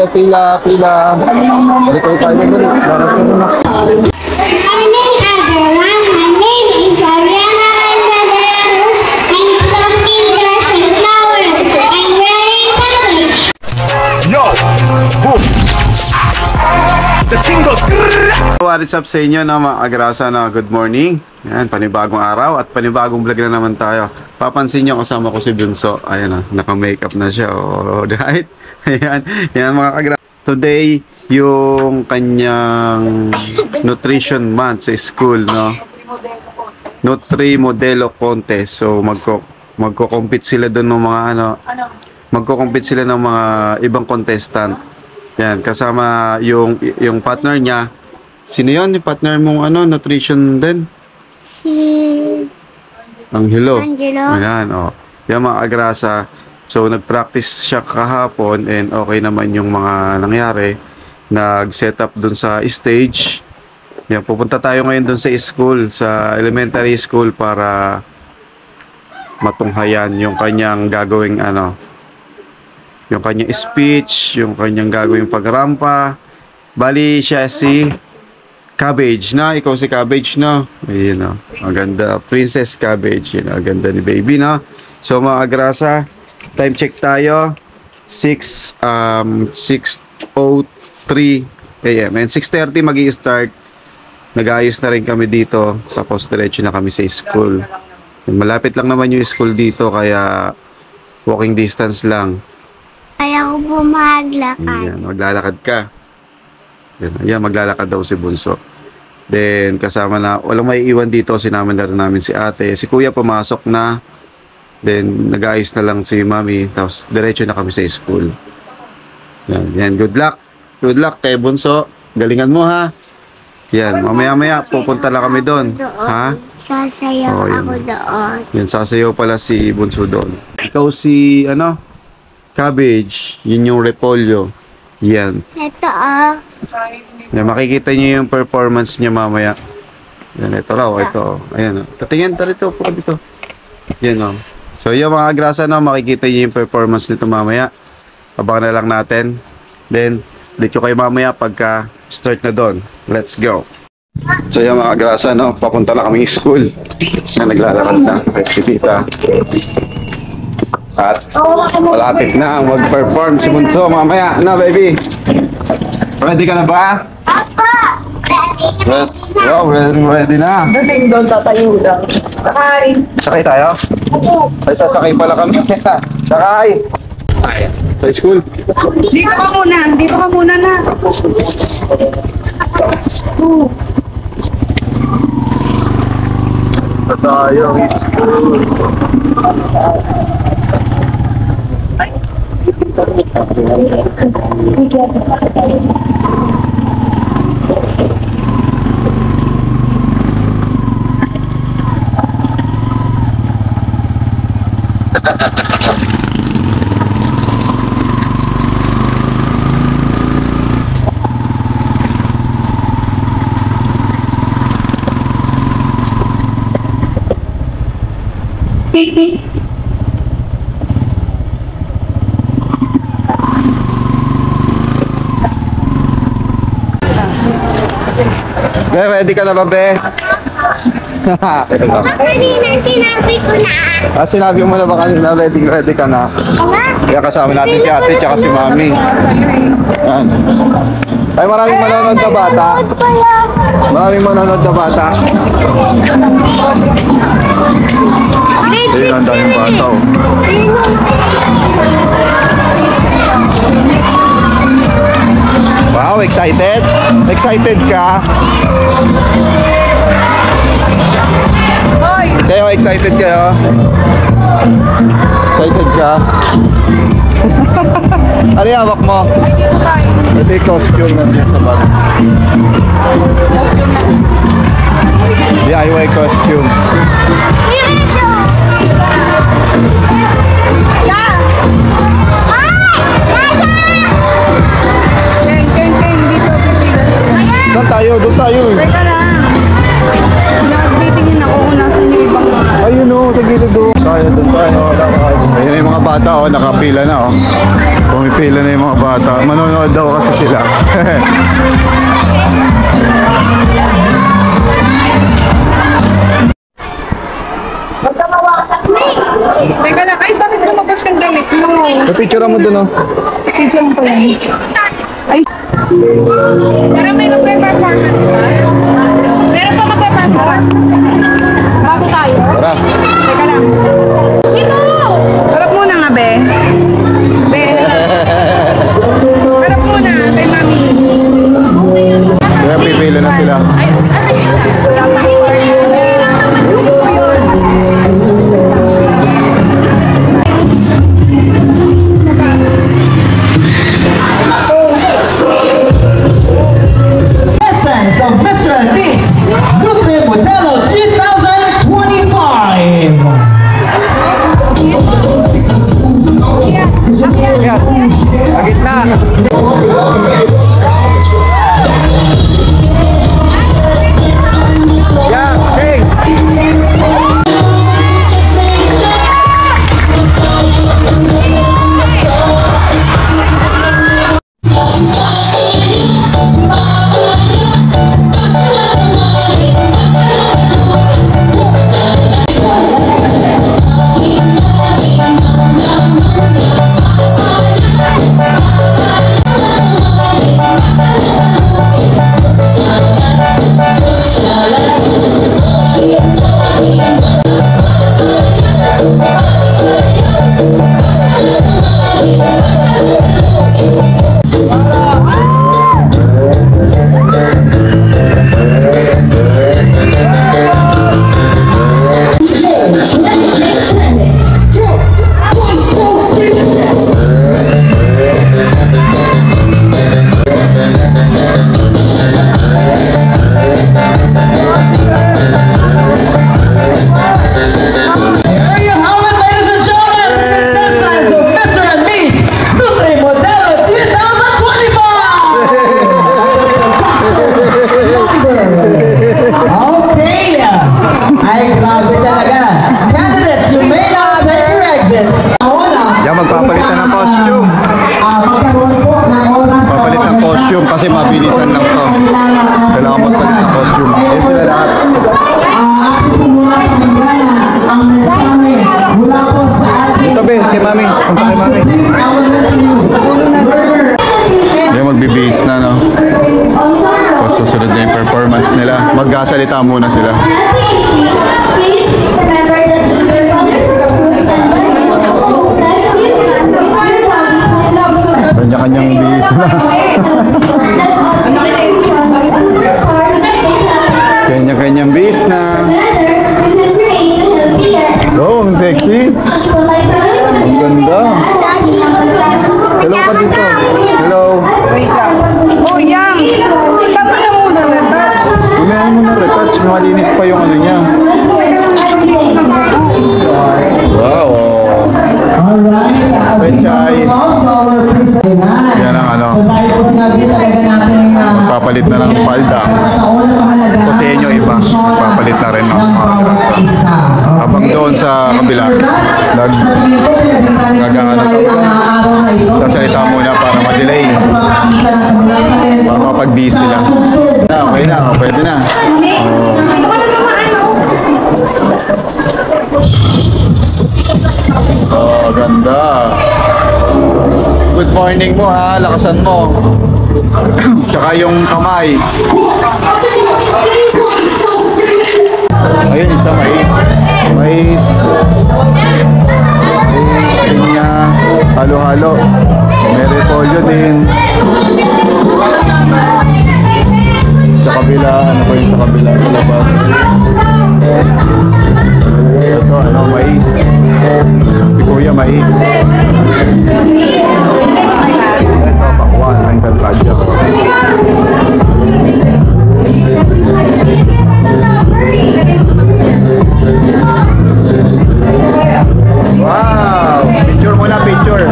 ate, pila. Dito tayo dali. Morning everyone, my name is Ariana Alcaderos. I'm from Kindergarten St. Lawrence. I'm wearing college. Yo! Boom! The thing goes... What's up sa inyo na mga agrasa na good morning. Yan, panibagong araw at panibagong vlog na naman tayo. Papansin nyo kasama ko si Bunso. Ayan na, naka-makeup na siya. Oh, right? Ayan mga agrasa. Today, yung kanyang nutrition month sa school, no? Nutri Modelo Contest. So, magko-compete sila doon ng mga magko-compete sila ng mga ibang contestant. Yan, kasama yung partner niya. Sino yun? Yung partner mong nutrition din? Si Angelo. Angelo. Ayan, oh. Yan mga agrasa. So, nag-practice siya kahapon and okay naman yung mga nangyari. Nag-set up dun sa stage. Yan, pupunta tayo ngayon dun sa school, sa elementary school para matunghayan yung kanyang gagawing yung kanyang speech, yung kanyang gagawing pagrampa. Bali siya si Cabbage na, ikaw si Cabbage na. Ayun na, maganda. Princess Cabbage, yun, maganda ni baby na. So mga agrasa, time check tayo. 6:03 AM and 6:30 magi-start. Nag-aayos na rin kami dito. Tapos diretso na kami sa school. Malapit lang naman yung school dito, kaya walking distance lang. Kaya ko po maglakad. Ayan, maglalakad ka. Ayan, maglalakad daw si Bunso. Then, kasama na, walang may iwan dito, sinama na rin namin si ate. Si kuya pumasok na. Then, nag-aayos na lang si mami. Tapos, diretso na kami sa school. Yan, good luck. Good luck kay Bunso. Galingan mo ha. Yan, mamaya-maya, pupunta lang kami doon. Ha? Sasayaw ako doon. Yan, sasayaw pala si Bunso doon. Ikaw si, Cabbage. Yun yung repolyo. Yan. Ito Yan, makikita niyo yung performance niya mamaya. Yan, ito raw, ito. Ayan, tatingin ta rito, po dito. Yan, So, yung mga agrasa na, makikita niyo yung performance nito mamaya. Abangan na lang natin. Then, dito kayo mamaya pagka start na doon. Let's go. So, yung mga agrasa, papunta na kami school. Yan, naglalakad na. Si tita. At malapit na mag-perform si Bunso mamaya. Baby? Ready ka na ba? Ready na. Dating doon, tatayo lang. Sakay! Sakay tayo? Ay, sasakay pala kami. Sakay! Sa school? Dito ka muna na. Sa tayo, school. Ready ka na ba, be? Kanina sinabi ko na. Sinabi mo na ba kanina, ready ka na? Kaya kasama natin si ate tsaka si mami. Yan. Ay, maraming manonood na bata. Maraming manonood na bata. Ayun, ang daming bata. Wow, excited? Excited ka? Kayo, excited kayo? Excited ka? Ano yung hawak mo? Ito yung costume natin sa bag. DIY costume. Doon tayo. Teka lang. Nagtitingin ako kung nasan yung ibang mga. Ayun sa gilid doon. Doon tayo. Ayun yung mga bata nakapila na Pipila na yung mga bata. Manonood daw kasi sila. Teka lang, ay bakit lumabas yung damit mo? Picture mo dun, oh. Picture mo pa yan. Ay. Pero meron pa yung performance ba? Meron pa mag-performance? Bago tayo? Tara. Teka lang. Ito! Harap muna nga, be. Be. Harap muna, be, mami. Kaya pipila na sila. Ay, asan yung isa? Wala pa. Essence of Mr. and Miss Nutri Modelo 2025. Agit na. Yeah, hey. Magpapalitan ng costume. Papalit ng costume kasi mabilisan lang to. Kailangan magpalit ng costume. Yan sila lahat. Dito be, kay mami. Punta kay mami. Yan magbibihis na, no? Tapos susunod na yung performance nila. Magkasalita muna sila. Kanya-kanyang bihis na. Kanya-kanyang bihis na. Oh, ang sexy. Ang ganda. Hello ka dito. Hello. Wait lang. Oh, yang! Tama na muna, retouch. Kumain mo na retouch. Malinis pa yung ano niya. Wow. Penchay. Yan ang ano. Magpapalit na ng palda. Kasi inyo iba. Magpapalit na rin ng mga grasa. Habang doon sa kabila. Nagagano to. Sasalita muna para ma-delay. Para mapag-bis sila. Okay na. Pwede na. Oh, ganda. Good morning mo ha, lakasan mo. Tsaka yung kamay. Ayun, isa mais. Mais. Pinya. Halo-halo. May repolyo din. Sa kabila, ano po yung sa kabila? Sa labas. Ito, ano, mais. Si Kuya, mais. Ito, pakwan. Ang kalsadya. Wow! Picture muna, picture.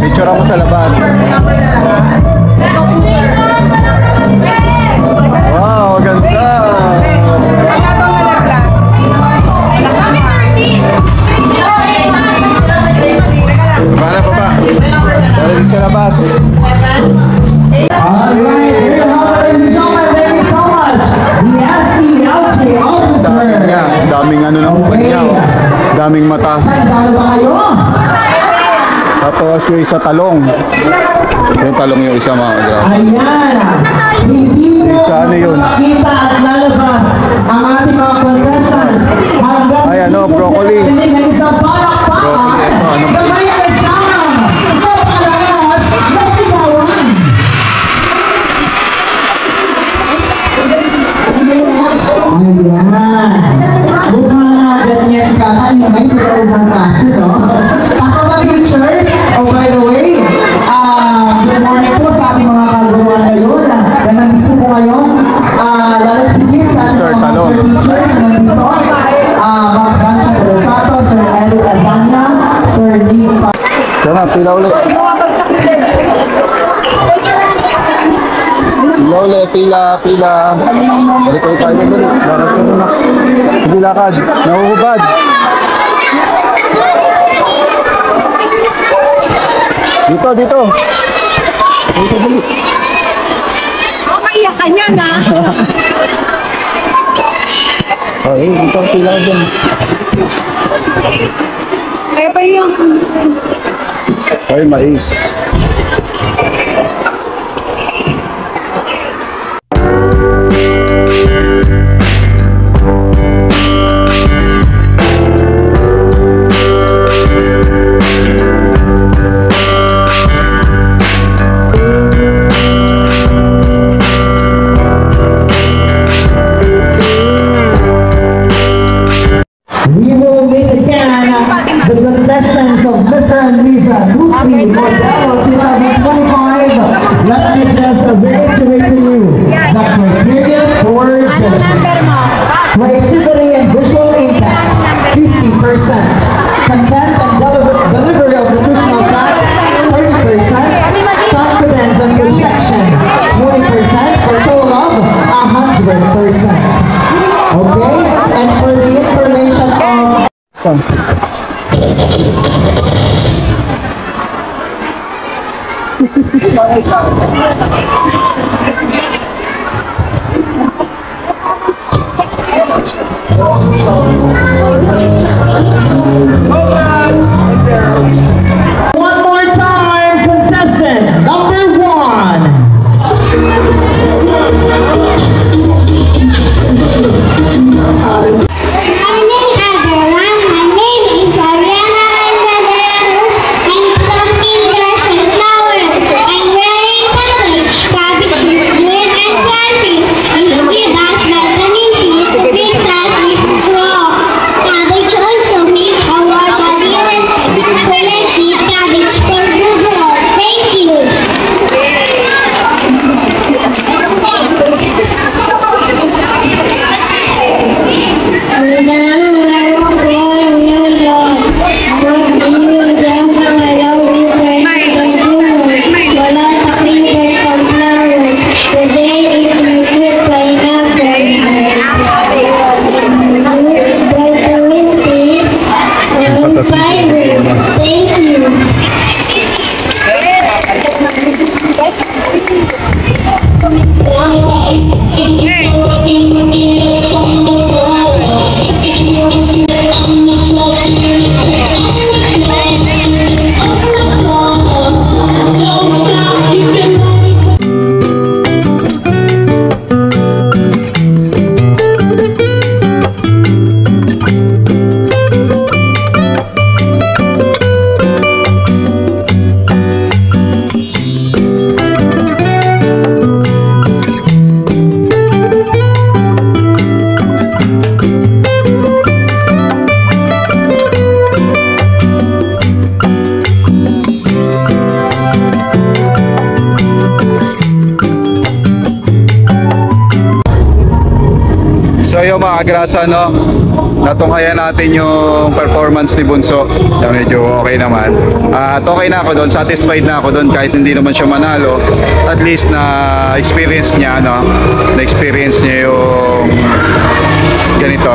Picture ako sa labas. Wow, ganda! sa labas. Alright, here you have it, ladies and gentlemen. Thank you so much. The SCLJ officer. Daming ano ng kanya. Daming mata. Tandaan ba kayo? Tapos yung isa talong. Yung talong yung isa mga kadraw. Ayan. Hindi mo Sana yun. makita at lalabas ang ating mga contestants hanggang Ay, ano, broccoli. ng isang palakpakan Broccoli, ito, ano ba? na may kasama na palakas na sigawan. Ayan. Mukha nga ganyan ka. Kanimay sa loob ng klase, no? Ako ba, teachers? Oh, by the way, good morning po sa ating mga kagawa ngayon. Na nandito po ngayon. Lalatigin sa ating Mr. mga Talon. master teachers na nandito. Mga Francia de los Santos, Sir Eric Azania, Sir Nick Pa. Sana, pila ulit. Pila ulit, pila. Balik ulit tayo dali. Darat ka na. Sige lakad. Nahuhubad. Dito. Dito dali. Maiyak ka niya na. Oh, dito pila ka dyan. Kaya pa yung... Ay, mais. We will meet again the contestants of Mr. and Lisa Lupi Modelo 2025. Let me just reiterate to you the criteria for judgment. Creativity and visual impact, 50%. Content and delivery of nutritional facts, 30%. Confidence and projection, 20%. For a total of 100%. Okay? And for the information of one more time, contestant number 1. Good morning, everyone. My name is Ariana Rangadaros. I'm plucking grass and flowers. I'm wearing cabbage is green and crunchy. It's good as vitamin C. Green grass is strong. Cabbage also make our body healthy. So let's eat cabbage for good health. Thank you. Thank you. Don't stop, you can So yung mga kagrasa, no, natunghayan natin yung performance ni Bunso. Medyo okay naman. At okay na ako doon, satisfied na ako doon kahit hindi naman siya manalo. At least na experience niya, no, na experience niya yung ganito.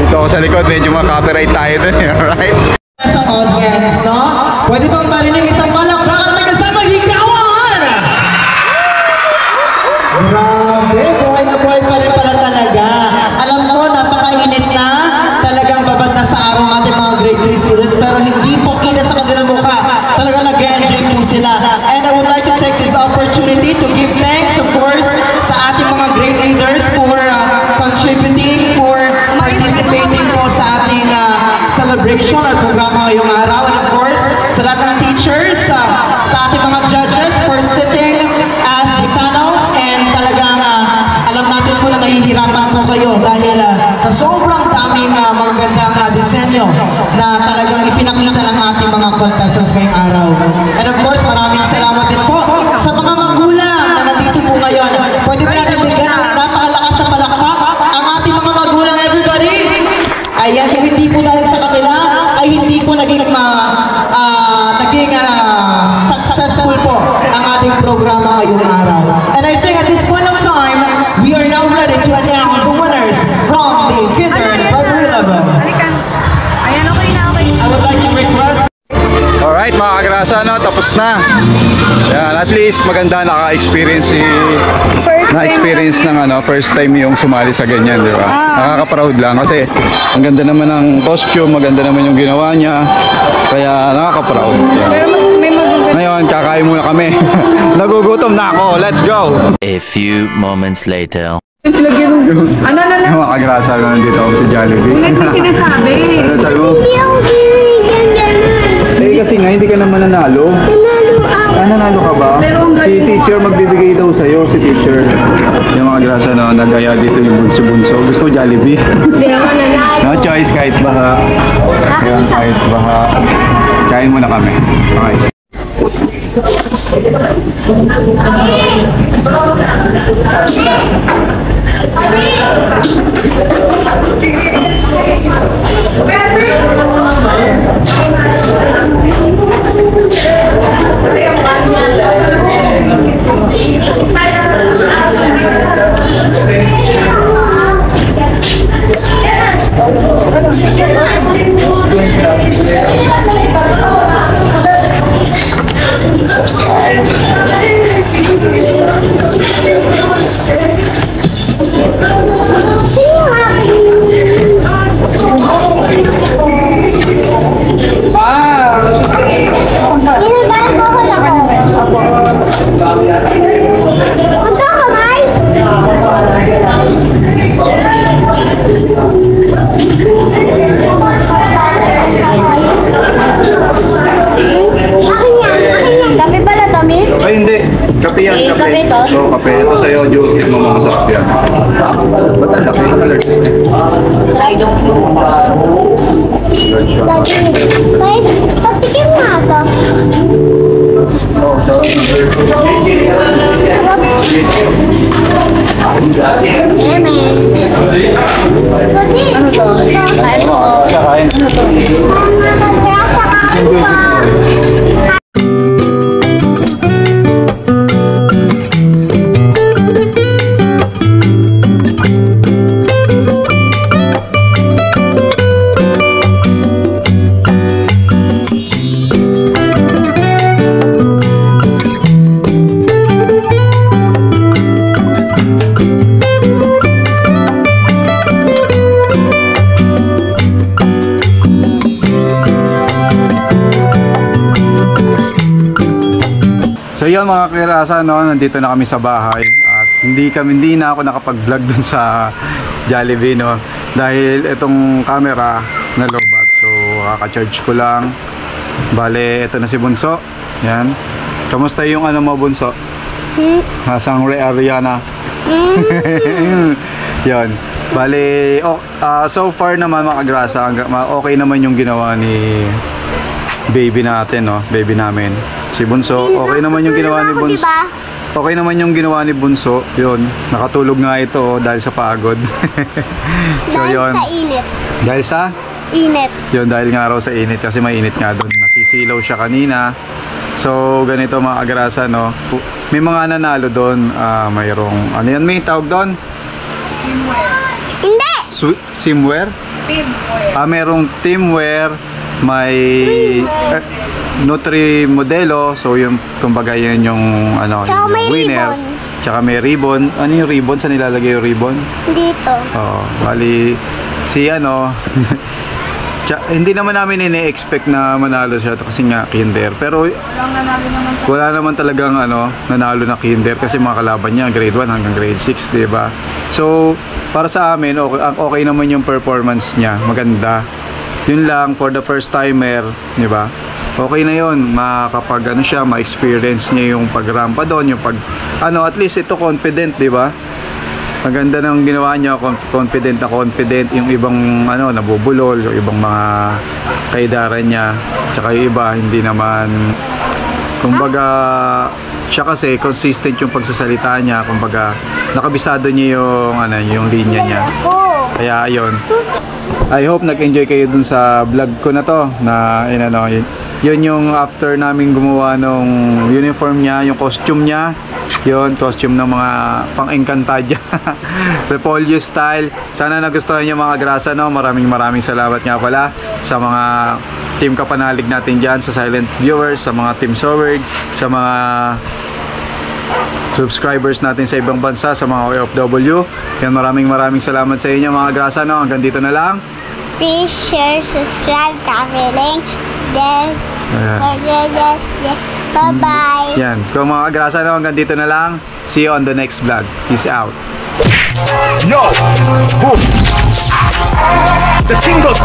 Dito ako sa likod, medyo mga copyright tayo doon, right? Sa audience, no? Pwede bang direction at programa ngayong araw. And of course, sa lahat ng teachers, sa ating mga judges for sitting as the panels. And talagang alam natin po na nahihirapan po kayo dahil sa sobrang daming magagandang disenyo na talagang ipinakita ng ating mga contestants ngayong araw. And of course, maraming salamat din po sa mga magulang na nandito po ngayon. Pwede ba natin bigyan ng napakalakas na palakpak ang ating mga magulang, everybody? Ayan, kung hindi po dahil sa kanila, ay hindi po naging successful po ang ating programa ngayong araw. And I think at this point of time, we are now ready to announce the winners from the kinder and primary level. Ayan, okay na, okay. I would like to request. Alright mga kagrasa, no, tapos na. Yan, at least maganda naka-experience ng first time yung sumali sa ganyan, di ba? Nakaka-proud lang kasi ang ganda naman ng costume, maganda naman yung ginawa niya. Kaya nakaka-proud. Yan. Pero mas may magaganda. Ngayon, kakain muna kami. Nagugutom na ako. Let's go! A few moments later. Ano? Mga kagrasa, nandito ako sa Jollibee. Ulit mo sinasabi. Ano sabi mo? Hindi ako binigyan ganun. Kasi nga, hindi ka naman nanalo. Nanalo ako. Nanalo ka ba? Pero ang Si galing teacher magbibigay daw sa'yo, si teacher. Yung mga grasa na nagaya dito yung bunso-bunso. Gusto Jollibee? Hindi naman nanalo. No choice, kahit baha. Ayan, kahit baha. Kain muna kami. Okay. Kape pala to, miss? Ay, hindi. Kape yan, Eh, kape. kape to? So, kape. Ito sa'yo, juice. Ito mo masarap yan. Ba't ang laki? I don't know. Guys, patikim nga ito. Ano to? Kakain. So yun mga kirasa, no, nandito na kami sa bahay at hindi na ako nakapag-vlog dun sa Jollibee, no, dahil itong camera na lobat. So kaka-charge ko lang. Bale, ito na si Bunso. Yan. Kamusta yung ano mo, Bunso? Nasang Ariana? Yun. Bale, so far naman mga kagrasa, okay naman yung ginawa ni baby natin, no, baby namin. Si Bunso, okay naman yung ginawa ni Bunso. Okay naman yung ginawa ni Bunso. Yun, nakatulog nga ito dahil sa pagod. So Dahil yun. sa init. Dahil sa? Init. Yun, dahil nga raw sa init kasi mainit nga doon. Nasisilaw siya kanina. So ganito mga agrasa, no. May mga nanalo doon. Mayroong, ano yan, may tawag doon? Hindi! Simware? Mayroong teamwear. May Nutri Modelo, so yung kumbaga yan yung ano, Tsaka yung may winner. ribbon. Tsaka may ribbon. Ano yung ribbon? Saan nilalagay yung ribbon? Dito. Oo, bali si ano hindi naman namin ini-expect na manalo siya kasi nga kinder. Pero wala naman talagang ano, nanalo na kinder kasi mga kalaban niya grade 1 hanggang grade 6, 'di ba? So, para sa amin okay naman yung performance niya, maganda. Yun lang, for the first timer, di ba? Okay na yun, makakapag ano siya, ma-experience niya yung pagrampa doon, yung pag, ano, at least ito confident, di ba? Maganda ng ginawa niya, confident na confident, yung ibang, ano, nabubulol, yung ibang mga kaidaran niya, tsaka yung iba, hindi naman, kumbaga, siya kasi, consistent yung pagsasalita niya, kumbaga, nakabisado niya yung, ano, yung linya niya. Kaya, ayun. I hope nag-enjoy kayo dun sa vlog ko na to na yun yung after namin gumawa nung uniform niya, yung costume niya, yun, costume ng mga pang-Encantadia Repolyo style. Sana nagustuhan niyo mga grasa, no? Maraming salamat nga pala sa mga team kapanalig natin dyan, sa silent viewers, sa mga team Soward, sa mga subscribers natin sa ibang bansa, sa mga OFW. Yan, maraming salamat sa inyo mga grasa, no? Hanggang dito na lang. Please share, subscribe, copy link. Then, bye-bye. Yan. So mga grasa, no? Hanggang dito na lang. See you on the next vlog. Peace out. Yo! Who? The thing goes.